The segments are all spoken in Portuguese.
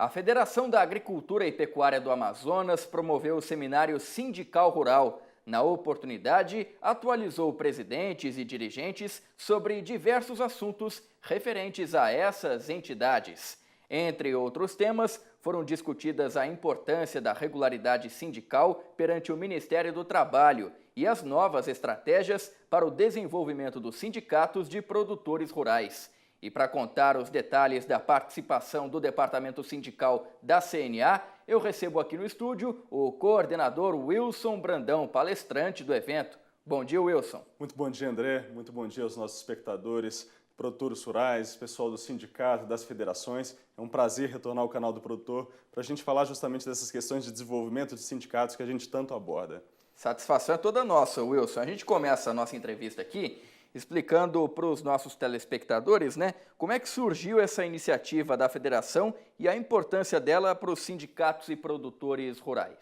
A Federação da Agricultura e Pecuária do Amazonas promoveu o seminário sindical rural. Na oportunidade, atualizou presidentes e dirigentes sobre diversos assuntos referentes a essas entidades. Entre outros temas, foram discutidas a importância da regularidade sindical perante o Ministério do Trabalho e as novas estratégias para o desenvolvimento dos sindicatos de produtores rurais. E para contar os detalhes da participação do Departamento Sindical da CNA, eu recebo aqui no estúdio o coordenador Wilson Brandão, palestrante do evento. Bom dia, Wilson. Muito bom dia, André. Muito bom dia aos nossos espectadores, produtores rurais, pessoal do sindicato, das federações. É um prazer retornar ao canal do produtor para a gente falar justamente dessas questões de desenvolvimento de sindicatos que a gente tanto aborda. Satisfação é toda nossa, Wilson. A gente começa a nossa entrevista aqui explicando para os nossos telespectadores, como é que surgiu essa iniciativa da federação e a importância dela para os sindicatos e produtores rurais.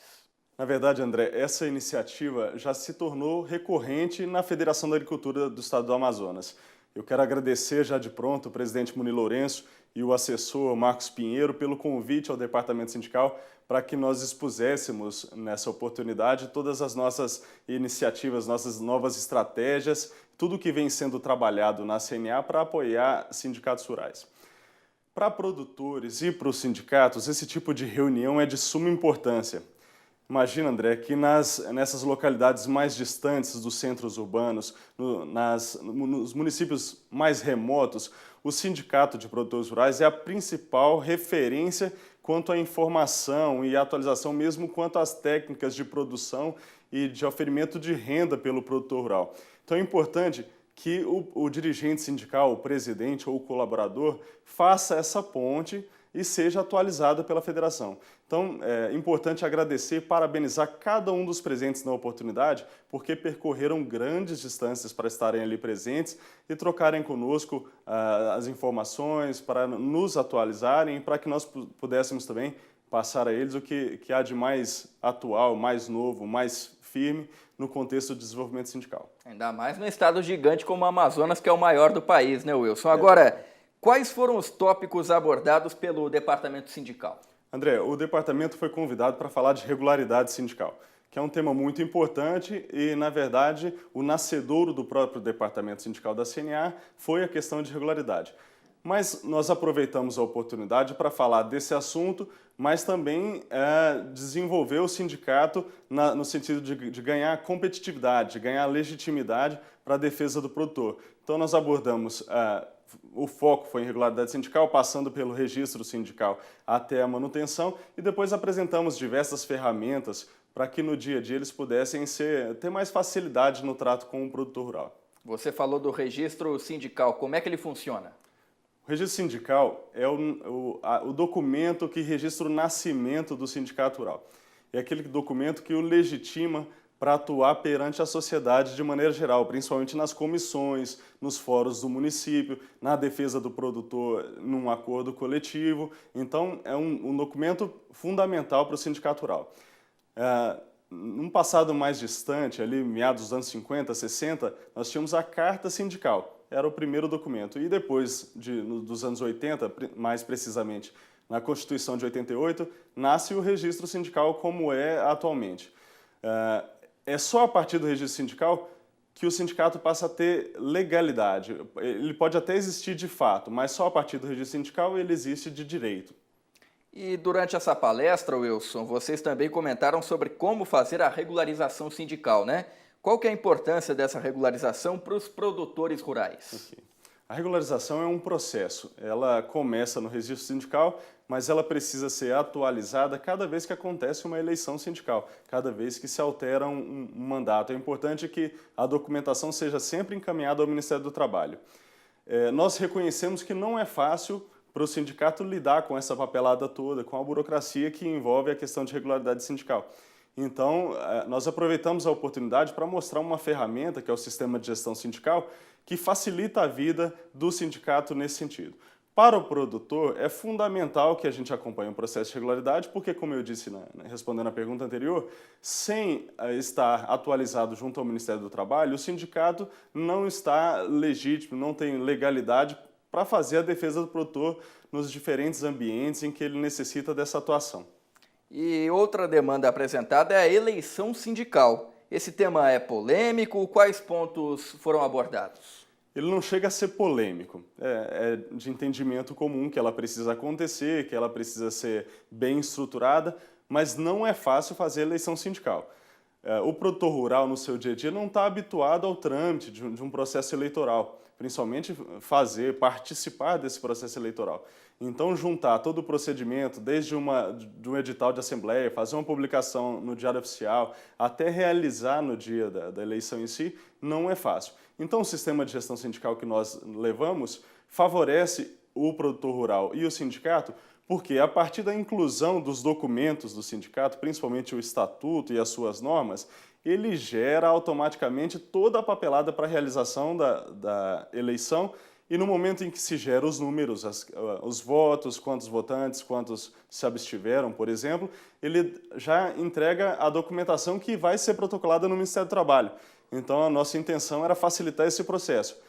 Na verdade, André, essa iniciativa já se tornou recorrente na Federação da Agricultura do Estado do Amazonas. Eu quero agradecer já de pronto o presidente Muniz Lourenço e o assessor Marcos Pinheiro pelo convite ao departamento sindical para que nós expuséssemos nessa oportunidade todas as nossas iniciativas, nossas novas estratégias, tudo que vem sendo trabalhado na CNA para apoiar sindicatos rurais. Para produtores e para os sindicatos, esse tipo de reunião é de suma importância. Imagina, André, que nessas localidades mais distantes dos centros urbanos, nos municípios mais remotos, o Sindicato de Produtores Rurais é a principal referência quanto à informação e atualização, mesmo quanto às técnicas de produção e de oferimento de renda pelo produtor rural. Então é importante que o dirigente sindical, o presidente ou o colaborador faça essa ponte e seja atualizada pela federação. Então, é importante agradecer e parabenizar cada um dos presentes na oportunidade, porque percorreram grandes distâncias para estarem ali presentes e trocarem conosco as informações, para nos atualizarem, para que nós pudéssemos também passar a eles o que há de mais atual, mais novo, mais firme no contexto do desenvolvimento sindical. Ainda mais num estado gigante como o Amazonas, que é o maior do país, Wilson? Agora, quais foram os tópicos abordados pelo departamento sindical? André, o departamento foi convidado para falar de regularidade sindical, que é um tema muito importante e, na verdade, o nascedouro do próprio departamento sindical da CNA foi a questão de regularidade. Mas nós aproveitamos a oportunidade para falar desse assunto, mas também desenvolver o sindicato no sentido de ganhar competitividade, de ganhar legitimidade para a defesa do produtor. Então nós abordamos o foco foi em regularidade sindical, passando pelo registro sindical até a manutenção, e depois apresentamos diversas ferramentas para que no dia a dia eles pudessem ter mais facilidade no trato com o produtor rural. Você falou do registro sindical, como é que ele funciona? O registro sindical é o documento que registra o nascimento do sindicato rural. É aquele documento que o legitima para atuar perante a sociedade de maneira geral, principalmente nas comissões, nos fóruns do município, na defesa do produtor num acordo coletivo. Então, é um documento fundamental para o sindicato rural. Num passado mais distante, ali meados dos anos 50, 60, nós tínhamos a Carta Sindical, era o primeiro documento. E depois dos anos 80, mais precisamente, na Constituição de 88, nasce o registro sindical como é atualmente. É só a partir do registro sindical que o sindicato passa a ter legalidade. Ele pode até existir de fato, mas só a partir do registro sindical ele existe de direito. E durante essa palestra, Wilson, vocês também comentaram sobre como fazer a regularização sindical, Qual que é a importância dessa regularização para os produtores rurais? Okay. A regularização é um processo. Ela começa no registro sindical, mas ela precisa ser atualizada cada vez que acontece uma eleição sindical, cada vez que se altera um mandato. É importante que a documentação seja sempre encaminhada ao Ministério do Trabalho. Nós reconhecemos que não é fácil para o sindicato lidar com essa papelada toda, com a burocracia que envolve a questão de regularidade sindical. Então, nós aproveitamos a oportunidade para mostrar uma ferramenta, que é o Sistema de Gestão Sindical, que facilita a vida do sindicato nesse sentido. Para o produtor, é fundamental que a gente acompanhe o processo de regularidade, porque, como eu disse respondendo à pergunta anterior, sem estar atualizado junto ao Ministério do Trabalho, o sindicato não está legítimo, não tem legalidade para fazer a defesa do produtor nos diferentes ambientes em que ele necessita dessa atuação. E outra demanda apresentada é a eleição sindical. Esse tema é polêmico? Quais pontos foram abordados? Ele não chega a ser polêmico, é de entendimento comum que ela precisa acontecer, que ela precisa ser bem estruturada, mas não é fácil fazer eleição sindical. O produtor rural, no seu dia a dia, não está habituado ao trâmite de um processo eleitoral, principalmente participar desse processo eleitoral. Então, juntar todo o procedimento, desde de um edital de assembleia, fazer uma publicação no Diário Oficial, até realizar no dia da eleição em si, não é fácil. Então, o sistema de gestão sindical que nós levamos favorece o produtor rural e o sindicato, porque a partir da inclusão dos documentos do sindicato, principalmente o estatuto e as suas normas, ele gera automaticamente toda a papelada para a realização da eleição, e no momento em que se gera os números, os votos, quantos votantes, quantos se abstiveram, por exemplo, ele já entrega a documentação que vai ser protocolada no Ministério do Trabalho. Então, a nossa intenção era facilitar esse processo.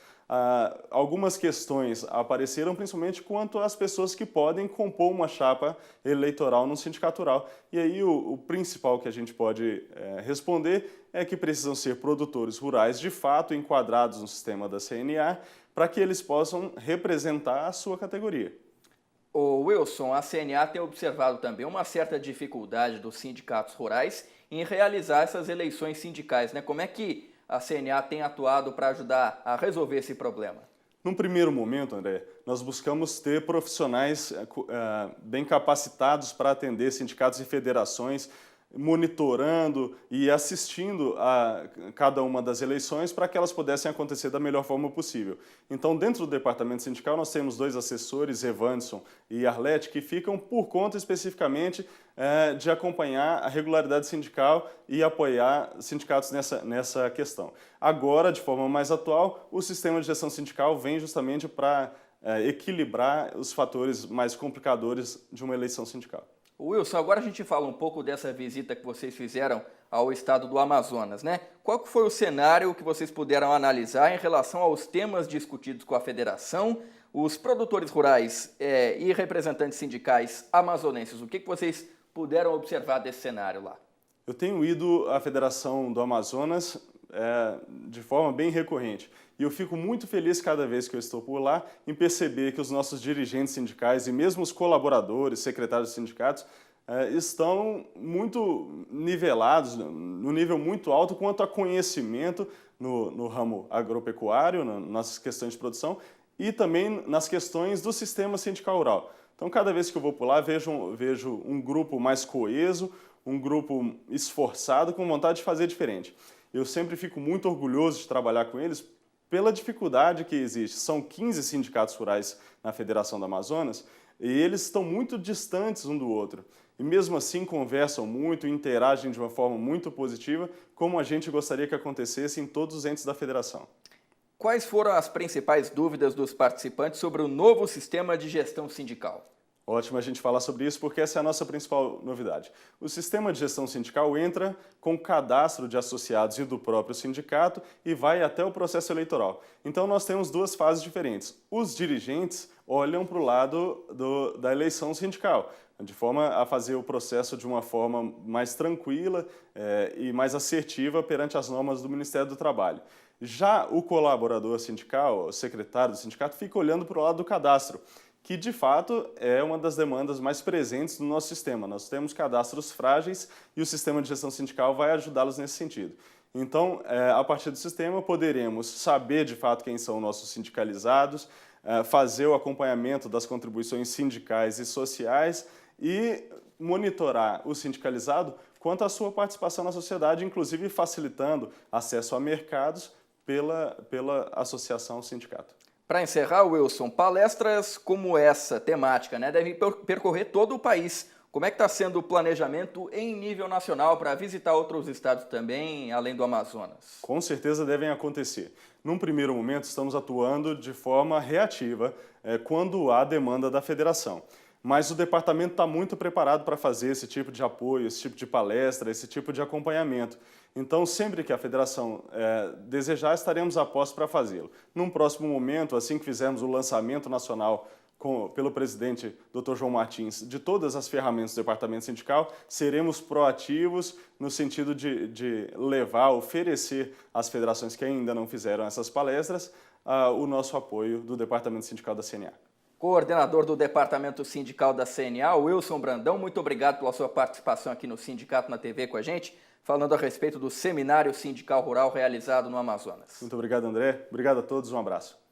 Algumas questões apareceram, principalmente quanto às pessoas que podem compor uma chapa eleitoral no sindicato rural. E aí o principal que a gente pode responder é que precisam ser produtores rurais de fato enquadrados no sistema da CNA para que eles possam representar a sua categoria. O Wilson, a CNA tem observado também uma certa dificuldade dos sindicatos rurais em realizar essas eleições sindicais, né? Como é que a CNA tem atuado para ajudar a resolver esse problema? Num primeiro momento, André, nós buscamos ter profissionais bem capacitados para atender sindicatos e federações, monitorando e assistindo a cada uma das eleições para que elas pudessem acontecer da melhor forma possível. Então, dentro do departamento sindical, nós temos 2 assessores, Evanson e Arlete, que ficam por conta especificamente de acompanhar a regularidade sindical e apoiar sindicatos nessa questão. Agora, de forma mais atual, o sistema de gestão sindical vem justamente para equilibrar os fatores mais complicadores de uma eleição sindical. Wilson, agora a gente fala um pouco dessa visita que vocês fizeram ao estado do Amazonas, né? Qual foi o cenário que vocês puderam analisar em relação aos temas discutidos com a federação, os produtores rurais e representantes sindicais amazonenses? O que vocês puderam observar desse cenário lá? Eu tenho ido à Federação do Amazonas de forma bem recorrente. E eu fico muito feliz cada vez que eu estou por lá em perceber que os nossos dirigentes sindicais e mesmo os colaboradores, secretários de sindicatos, estão muito nivelados, no nível muito alto quanto a conhecimento no ramo agropecuário, nas questões de produção e também nas questões do sistema sindical rural. Então, cada vez que eu vou por lá, vejo um grupo mais coeso, um grupo esforçado, com vontade de fazer diferente. Eu sempre fico muito orgulhoso de trabalhar com eles pela dificuldade que existe. São 15 sindicatos rurais na Federação do Amazonas e eles estão muito distantes um do outro. E mesmo assim conversam muito, interagem de uma forma muito positiva, como a gente gostaria que acontecesse em todos os entes da Federação. Quais foram as principais dúvidas dos participantes sobre o novo sistema de gestão sindical? Ótimo a gente falar sobre isso, porque essa é a nossa principal novidade. O sistema de gestão sindical entra com o cadastro de associados e do próprio sindicato e vai até o processo eleitoral. Então, nós temos 2 fases diferentes. Os dirigentes olham para o lado da eleição sindical, de forma a fazer o processo de uma forma mais tranquila e mais assertiva perante as normas do Ministério do Trabalho. Já o colaborador sindical, o secretário do sindicato, fica olhando para o lado do cadastro, que de fato é uma das demandas mais presentes no nosso sistema. Nós temos cadastros frágeis e o sistema de gestão sindical vai ajudá-los nesse sentido. Então, a partir do sistema, poderemos saber de fato quem são nossos sindicalizados, fazer o acompanhamento das contribuições sindicais e sociais e monitorar o sindicalizado quanto à sua participação na sociedade, inclusive facilitando acesso a mercados pela associação ao sindicato. Para encerrar, Wilson, palestras como essa, temática, né, devem percorrer todo o país. Como é que está sendo o planejamento em nível nacional para visitar outros estados também, além do Amazonas? Com certeza devem acontecer. Num primeiro momento, estamos atuando de forma reativa quando há demanda da federação. mas o departamento está muito preparado para fazer esse tipo de apoio, esse tipo de palestra, esse tipo de acompanhamento. Então, sempre que a federação desejar, estaremos a postos para fazê-lo. Num próximo momento, assim que fizermos o lançamento nacional pelo presidente Dr. João Martins, de todas as ferramentas do departamento sindical, seremos proativos no sentido de levar, oferecer às federações que ainda não fizeram essas palestras, o nosso apoio do departamento sindical da CNA. Coordenador do Departamento Sindical da CNA, Wilson Brandão, muito obrigado pela sua participação aqui no Sindicato na TV com a gente, falando a respeito do Seminário Sindical Rural realizado no Amazonas. Muito obrigado, André. Obrigado a todos, um abraço.